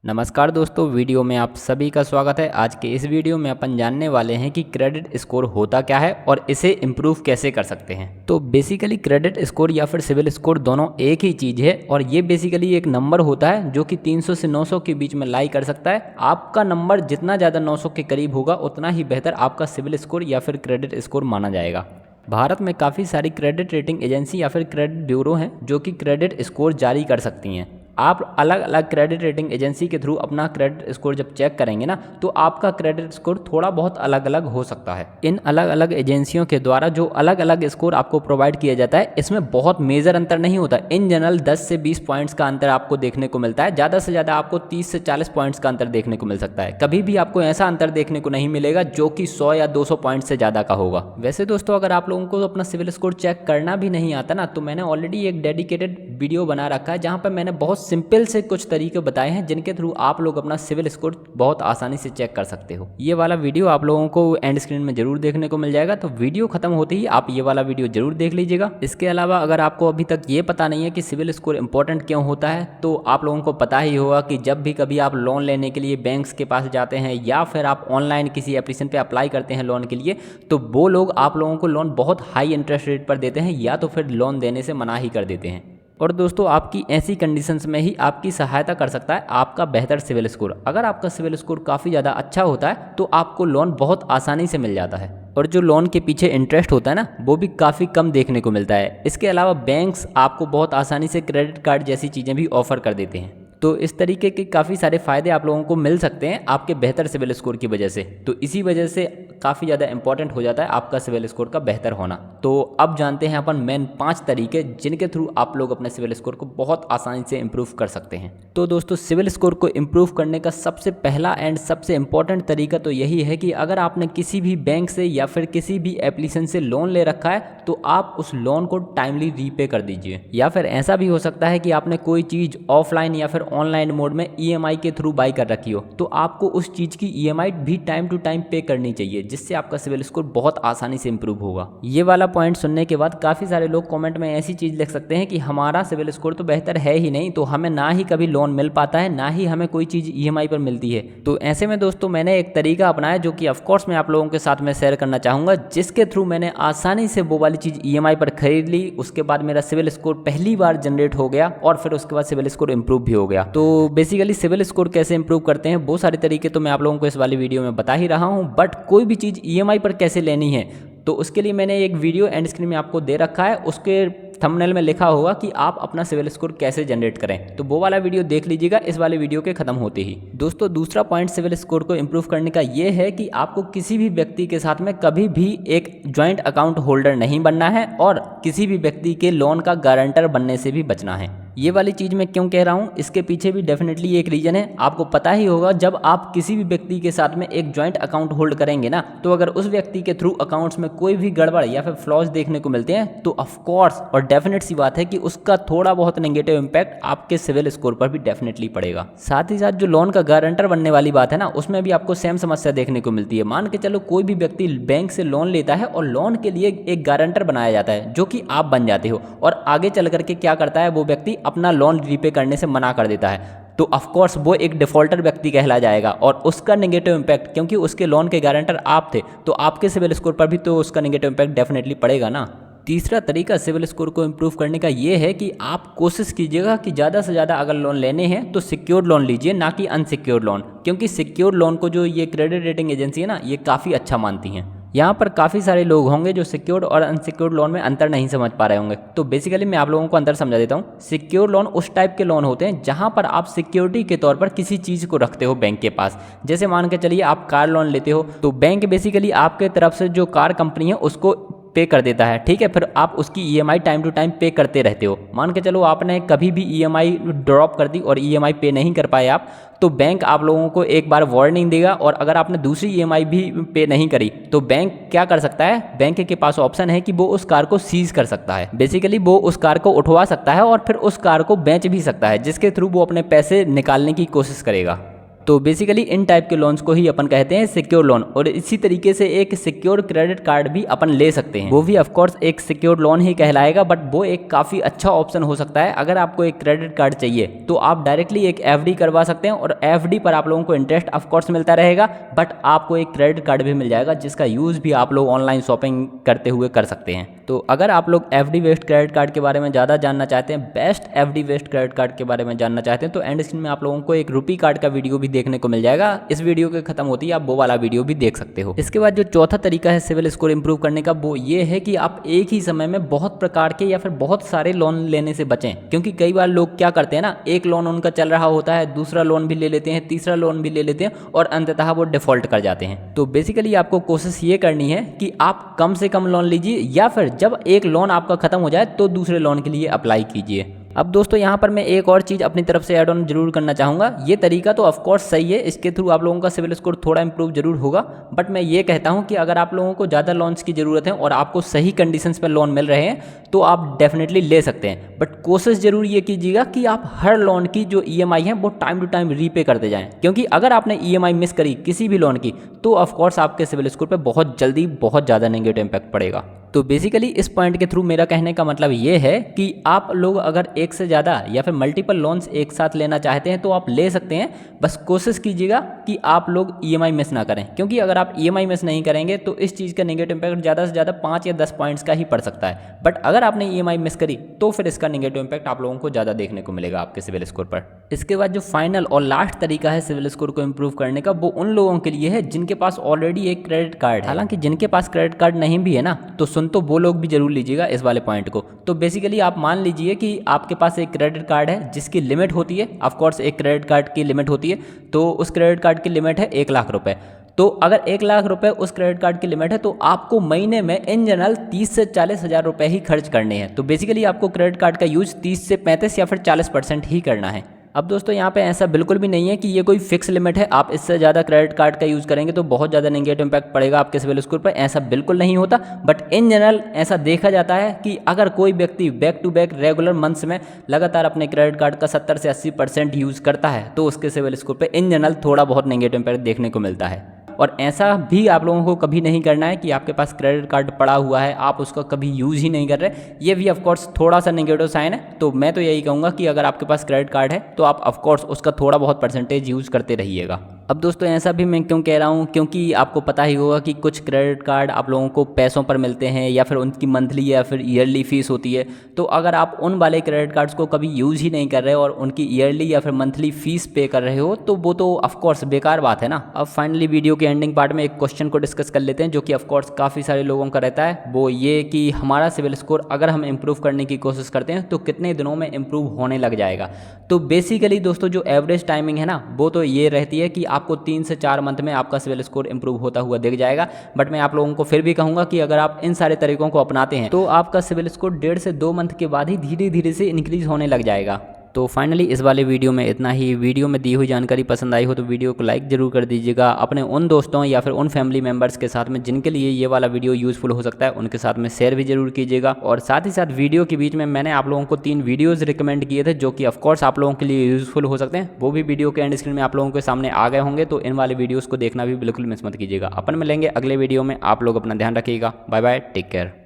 नमस्कार दोस्तों, वीडियो में आप सभी का स्वागत है। आज के इस वीडियो में अपन जानने वाले हैं कि क्रेडिट स्कोर होता क्या है और इसे इम्प्रूव कैसे कर सकते हैं। तो बेसिकली क्रेडिट स्कोर या फिर सिविल स्कोर दोनों एक ही चीज़ है और ये बेसिकली एक नंबर होता है जो कि 300 से 900 के बीच में लाई कर सकता है। आपका नंबर जितना ज़्यादा 900 के करीब होगा उतना ही बेहतर आपका सिविल स्कोर या फिर क्रेडिट स्कोर माना जाएगा। भारत में काफ़ी सारी क्रेडिट रेटिंग एजेंसी या फिर क्रेडिट ब्यूरो हैं जो कि क्रेडिट स्कोर जारी कर सकती हैं। आप अलग अलग क्रेडिट रेटिंग एजेंसी के थ्रू अपना क्रेडिट स्कोर जब चेक करेंगे ना, तो आपका क्रेडिट स्कोर थोड़ा बहुत अलग अलग हो सकता है। इन अलग अलग एजेंसियों के द्वारा जो अलग अलग स्कोर आपको प्रोवाइड किया जाता है, इसमें बहुत मेजर अंतर नहीं होता। इन जनरल 10 से 20 पॉइंट्स का अंतर आपको देखने को मिलता है। ज़्यादा से ज़्यादा आपको 30 से 40 पॉइंट्स का अंतर देखने को मिल सकता है। कभी भी आपको ऐसा अंतर देखने को नहीं मिलेगा जो कि 100 या 200 पॉइंट से ज़्यादा का होगा। वैसे दोस्तों, अगर आप लोगों को अपना सिविल स्कोर चेक करना भी नहीं आता ना, तो मैंने ऑलरेडी एक डेडिकेटेड वीडियो बना रखा है जहाँ पर मैंने बहुत सिंपल से कुछ तरीके बताए हैं जिनके थ्रू आप लोग अपना सिविल स्कोर बहुत आसानी से चेक कर सकते हो। ये वाला वीडियो आप लोगों को एंड स्क्रीन में जरूर देखने को मिल जाएगा, तो वीडियो खत्म होते ही आप ये वाला वीडियो जरूर देख लीजिएगा। इसके अलावा अगर आपको अभी तक ये पता नहीं है कि सिविल स्कोर इंपॉर्टेंट क्यों होता है, तो आप लोगों को पता ही होगा कि जब भी कभी आप लोन लेने के लिए बैंक्स के पास जाते हैं या फिर आप ऑनलाइन किसी एप्लीकेशन पे अप्लाई करते हैं लोन के लिए, तो वो लोग आप लोगों को लोन बहुत हाई इंटरेस्ट रेट पर देते हैं या तो फिर लोन देने से मना ही कर देते हैं। और दोस्तों, आपकी ऐसी कंडीशंस में ही आपकी सहायता कर सकता है आपका बेहतर सिविल स्कोर। अगर आपका सिविल स्कोर काफ़ी ज़्यादा अच्छा होता है तो आपको लोन बहुत आसानी से मिल जाता है और जो लोन के पीछे इंटरेस्ट होता है ना, वो भी काफ़ी कम देखने को मिलता है। इसके अलावा बैंक्स आपको बहुत आसानी से क्रेडिट कार्ड जैसी चीज़ें भी ऑफर कर देते हैं। तो इस तरीके के काफ़ी सारे फ़ायदे आप लोगों को मिल सकते हैं आपके बेहतर सिविल स्कोर की वजह से। तो इसी वजह से काफ़ी ज़्यादा इंपॉर्टेंट हो जाता है आपका सिविल स्कोर का बेहतर होना। तो अब जानते हैं अपन मेन 5 तरीके जिनके थ्रू आप लोग अपने सिविल स्कोर को बहुत आसानी से इम्प्रूव कर सकते हैं। तो दोस्तों, सिविल स्कोर को इम्प्रूव करने का सबसे पहला एंड सबसे इम्पॉर्टेंट तरीका तो यही है कि अगर आपने किसी भी बैंक से या फिर किसी भी एप्लीकेशन से लोन ले रखा है तो आप उस लोन को टाइमली रीपे कर दीजिए। या फिर ऐसा भी हो सकता है कि आपने कोई चीज़ ऑफलाइन या फिर ऑनलाइन मोड में EMI के थ्रू बाई कर रखी हो, तो आपको उस चीज़ की EMI भी टाइम टू टाइम पे करनी चाहिए, जिससे आपका सिविल स्कोर बहुत आसानी से इंप्रूव होगा। ये वाला पॉइंट सुनने के बाद काफ़ी सारे लोग कमेंट में ऐसी चीज़ लिख सकते हैं कि हमारा सिविल स्कोर तो बेहतर है ही नहीं, तो हमें ना ही कभी लोन मिल पाता है, ना ही हमें कोई चीज़ EMI पर मिलती है। तो ऐसे में दोस्तों, मैंने एक तरीका अपनाया जो कि ऑफकोर्स मैं आप लोगों के साथ में शेयर करना चाहूँगा, जिसके थ्रू मैंने आसानी से वो वाली चीज़ EMI पर खरीद ली। उसके बाद मेरा सिविल स्कोर पहली बार जनरेट हो गया और फिर उसके बाद सिविल स्कोर इंप्रूव भी हो गया। तो बेसिकली सिविल स्कोर कैसे इंप्रूव करते हैं, वो सारे तरीके तो मैं आप लोगों को इस वाली वीडियो में बता ही रहा हूं, बट कोई भी चीज़ EMI पर कैसे लेनी है तो उसके लिए मैंने एक वीडियो एंड स्क्रीन में आपको दे रखा है। उसके थंबनेल में लिखा होगा कि आप अपना सिविल स्कोर कैसे जनरेट करें, तो वो वाला वीडियो देख लीजिएगा इस वाले वीडियो के खत्म होते ही। दोस्तों, दूसरा पॉइंट सिविल स्कोर को इंप्रूव करने का ये है कि आपको किसी भी व्यक्ति के साथ में कभी भी एक ज्वाइंट अकाउंट होल्डर नहीं बनना है और किसी भी व्यक्ति के लोन का गारंटर बनने से भी बचना है। ये वाली चीज़ मैं क्यों कह रहा हूँ, इसके पीछे भी डेफिनेटली एक रीज़न है। आपको पता ही होगा, जब आप किसी भी व्यक्ति के साथ में एक ज्वाइंट अकाउंट होल्ड करेंगे ना, तो अगर उस व्यक्ति के थ्रू अकाउंट्स में कोई भी गड़बड़ या फिर फ्लॉज देखने को मिलते हैं तो ऑफकोर्स और डेफिनेट सी बात है कि उसका थोड़ा बहुत नेगेटिव इम्पैक्ट आपके सिविल स्कोर पर भी डेफिनेटली पड़ेगा। साथ ही साथ जो लोन का गारंटर बनने वाली बात है ना, उसमें भी आपको सेम समस्या देखने को मिलती है। मान के चलो कोई भी व्यक्ति बैंक से लोन लेता है और लोन के लिए एक गारंटर बनाया जाता है जो कि आप बन जाते हो, और आगे चल करके क्या करता है वो व्यक्ति अपना लोन रीपे करने से मना कर देता है, तो ऑफकोर्स वो एक डिफॉल्टर व्यक्ति कहला जाएगा और उसका नेगेटिव इम्पैक्ट, क्योंकि उसके लोन के गारंटर आप थे, तो आपके सिविल स्कोर पर भी तो उसका नेगेटिव इम्पैक्ट डेफिनेटली पड़ेगा ना। तीसरा तरीका सिविल स्कोर को इम्प्रूव करने का ये है कि आप कोशिश कीजिएगा कि ज़्यादा से ज़्यादा अगर लोन लेने हैं तो सिक्योर्ड लोन लीजिए, ना कि अनसिक्योर्ड लोन, क्योंकि सिक्योर्ड लोन को जो ये क्रेडिट रेटिंग एजेंसी है ना, ये काफ़ी अच्छा मानती हैं। यहाँ पर काफ़ी सारे लोग होंगे जो सिक्योर्ड और अनसिक्योर्ड लोन में अंतर नहीं समझ पा रहे होंगे, तो बेसिकली मैं आप लोगों को अंतर समझा देता हूँ। सिक्योर्ड लोन उस टाइप के लोन होते हैं जहाँ पर आप सिक्योरिटी के तौर पर किसी चीज़ को रखते हो बैंक के पास। जैसे मान के चलिए आप कार लोन लेते हो, तो बैंक बेसिकली आपके तरफ से जो कार कंपनी है उसको पे कर देता है, ठीक है, फिर आप उसकी EMI टाइम टू टाइम पे करते रहते हो। मान के चलो आपने कभी भी EMI ड्रॉप कर दी और EMI पे नहीं कर पाए आप, तो बैंक आप लोगों को एक बार वार्निंग देगा, और अगर आपने दूसरी EMI भी पे नहीं करी तो बैंक क्या कर सकता है, बैंक के पास ऑप्शन है कि वो उस कार को सीज कर सकता है। बेसिकली वो उस कार को उठवा सकता है और फिर उस कार को बेच भी सकता है, जिसके थ्रू वो अपने पैसे निकालने की कोशिश करेगा। तो बेसिकली इन टाइप के लोन्स को ही अपन कहते हैं सिक्योर लोन। और इसी तरीके से एक सिक्योर क्रेडिट कार्ड भी अपन ले सकते हैं, वो भी ऑफ कोर्स एक सिक्योर लोन ही कहलाएगा, बट वो एक काफ़ी अच्छा ऑप्शन हो सकता है। अगर आपको एक क्रेडिट कार्ड चाहिए तो आप डायरेक्टली एक एफडी करवा सकते हैं और एफडी पर आप लोगों को इंटरेस्ट ऑफ कोर्स मिलता रहेगा, बट आपको एक क्रेडिट कार्ड भी मिल जाएगा जिसका यूज़ भी आप लोग ऑनलाइन शॉपिंग करते हुए कर सकते हैं। तो अगर आप लोग एफडी बेस्ड क्रेडिट कार्ड के बारे में ज़्यादा जानना चाहते हैं, best FD based credit card के बारे में जानना चाहते हैं, तो एंड स्क्रीन में आप लोगों को एक रुपी कार्ड का वीडियो भी देखने को मिल जाएगा। इस वीडियो के खत्म होती है आप वो वाला वीडियो भी देख सकते हो। इसके बाद जो चौथा तरीका है सिविल स्कोर इंप्रूव करने का, वो ये है कि आप एक ही समय में बहुत प्रकार के या फिर बहुत सारे लोन लेने से बचें। क्योंकि कई बार लोग क्या करते हैं ना, एक लोन उनका चल रहा होता है, दूसरा लोन भी ले लेते हैं, तीसरा लोन भी ले लेते हैं और अंततः वो डिफॉल्ट कर जाते हैं। तो बेसिकली आपको कोशिश ये करनी है कि आप कम से कम लोन लीजिए, या फिर जब एक लोन आपका खत्म हो जाए तो दूसरे लोन के लिए अप्लाई कीजिए। अब दोस्तों यहाँ पर मैं एक और चीज़ अपनी तरफ से ऐड ऑन जरूर करना चाहूँगा। ये तरीका तो ऑफ कोर्स सही है, इसके थ्रू आप लोगों का सिविल स्कोर थोड़ा इंप्रूव जरूर होगा, बट मैं ये कहता हूँ कि अगर आप लोगों को ज़्यादा लोन्स की ज़रूरत है और आपको सही कंडीशंस पर लोन मिल रहे हैं तो आप डेफिनेटली ले सकते हैं। बट कोशिश जरूर ये कीजिएगा कि आप हर लोन की जो EMI है वो टाइम टू टाइम रीपे करते जाएँ, क्योंकि अगर आपने EMI मिस करी किसी भी लोन की तो ऑफ कोर्स आपके सिविल स्कोर पर बहुत जल्दी बहुत ज़्यादा नेगेटिव इम्पैक्ट पड़ेगा। तो बेसिकली इस पॉइंट के थ्रू मेरा कहने का मतलब ये है कि आप लोग अगर एक से ज़्यादा या फिर मल्टीपल लोन्स एक साथ लेना चाहते हैं तो आप ले सकते हैं, बस कोशिश कीजिएगा कि आप लोग EMI मिस ना करें, क्योंकि अगर आप EMI मिस नहीं करेंगे तो इस चीज़ का नेगेटिव इम्पैक्ट ज़्यादा से ज़्यादा 5 या 10 पॉइंट्स का ही पड़ सकता है। बट अगर आपने EMI मिस करी तो फिर इसका नेगेटिव इम्पैक्ट आप लोगों को ज़्यादा देखने को मिलेगा आपके सिविल स्कोर पर। इसके बाद जो फाइनल और लास्ट तरीका है सिविल स्कोर को इम्प्रूव करने का, वो उन लोगों के लिए है जिनके पास ऑलरेडी एक क्रेडिट कार्ड है। हालांकि जिनके पास क्रेडिट कार्ड नहीं भी है ना, तो सुन तो वो लोग भी जरूर लीजिएगा इस वाले पॉइंट को। तो बेसिकली आप मान लीजिए कि आपके पास एक क्रेडिट कार्ड है जिसकी लिमिट होती है, ऑफ कोर्स एक क्रेडिट कार्ड की लिमिट होती है, तो उस क्रेडिट कार्ड की लिमिट है 1 लाख रुपए। तो अगर 1 लाख रुपए उस क्रेडिट कार्ड की लिमिट है तो आपको महीने में इन जनरल 30 से 40 हज़ार रुपए ही खर्च करने हैं। तो बेसिकली आपको क्रेडिट कार्ड का यूज 30 से 35 या फिर 40% ही करना है। अब दोस्तों यहाँ पे ऐसा बिल्कुल भी नहीं है कि ये कोई फिक्स लिमिट है, आप इससे ज़्यादा क्रेडिट कार्ड का यूज़ करेंगे तो बहुत ज़्यादा नेगेटिव इम्पैक्ट पड़ेगा आपके सिविल स्कोर पर, ऐसा बिल्कुल नहीं होता। बट इन जनरल ऐसा देखा जाता है कि अगर कोई व्यक्ति back to back regular months में लगातार अपने क्रेडिट कार्ड का 70 से 80% यूज़ करता है तो उसके सिविल स्कोर पर इन जनरल थोड़ा बहुत नेगेटिव इम्पैक्ट देखने को मिलता है। और ऐसा भी आप लोगों को कभी नहीं करना है कि आपके पास क्रेडिट कार्ड पड़ा हुआ है, आप उसका कभी यूज़ ही नहीं कर रहे। ये भी ऑफ कोर्स थोड़ा सा नेगेटिव साइन है। तो मैं तो यही कहूँगा कि अगर आपके पास क्रेडिट कार्ड है तो आप ऑफ कोर्स उसका थोड़ा बहुत परसेंटेज यूज़ करते रहिएगा। अब दोस्तों ऐसा भी मैं क्यों कह रहा हूँ, क्योंकि आपको पता ही होगा कि कुछ क्रेडिट कार्ड आप लोगों को पैसों पर मिलते हैं या फिर उनकी मंथली या फिर ईयरली फीस होती है। तो अगर आप उन वाले क्रेडिट कार्ड्स को कभी यूज़ ही नहीं कर रहे और उनकी ईयरली या फिर मंथली फीस पे कर रहे हो तो वो तो ऑफ कोर्स बेकार बात है ना। अब फाइनली वीडियो के एंडिंग पार्ट में एक क्वेश्चन को डिस्कस कर लेते हैं जो कि ऑफ कोर्स काफ़ी सारे लोगों का रहता है। वो ये कि हमारा सिविल स्कोर अगर हम इम्प्रूव करने की कोशिश करते हैं तो कितने दिनों में इम्प्रूव होने लग जाएगा। तो बेसिकली दोस्तों जो एवरेज टाइमिंग है ना वो तो ये रहती है कि आपको 3 से 4 मंथ में आपका सिविल स्कोर इंप्रूव होता हुआ दिख जाएगा। बट मैं आप लोगों को फिर भी कहूंगा कि अगर आप इन सारे तरीकों को अपनाते हैं तो आपका सिविल स्कोर 1.5 से 2 मंथ के बाद ही धीरे धीरे से इंक्रीज होने लग जाएगा। तो फाइनली इस वाले वीडियो में इतना ही। वीडियो में दी हुई जानकारी पसंद आई हो तो वीडियो को लाइक जरूर कर दीजिएगा। अपने उन दोस्तों या फिर उन फैमिली मेम्बर्स के साथ में जिनके लिए ये वाला वीडियो यूज़फुल हो सकता है उनके साथ में शेयर भी जरूर कीजिएगा। और साथ ही साथ वीडियो के बीच में मैंने आप लोगों को 3 वीडियोज़ रिकमेंड किए थे जो कि ऑफकोर्स आप लोगों के लिए यूज़फुल हो सकते हैं। वो भी वीडियो के एंड स्क्रीन में आप लोगों के सामने आ गए होंगे, तो इन वाले वीडियोज़ को देखना भी बिल्कुल मिस मत कीजिएगा। अपन मिलेंगे अगले वीडियो में, आप लोग अपना ध्यान रखिएगा। Bye bye, take care.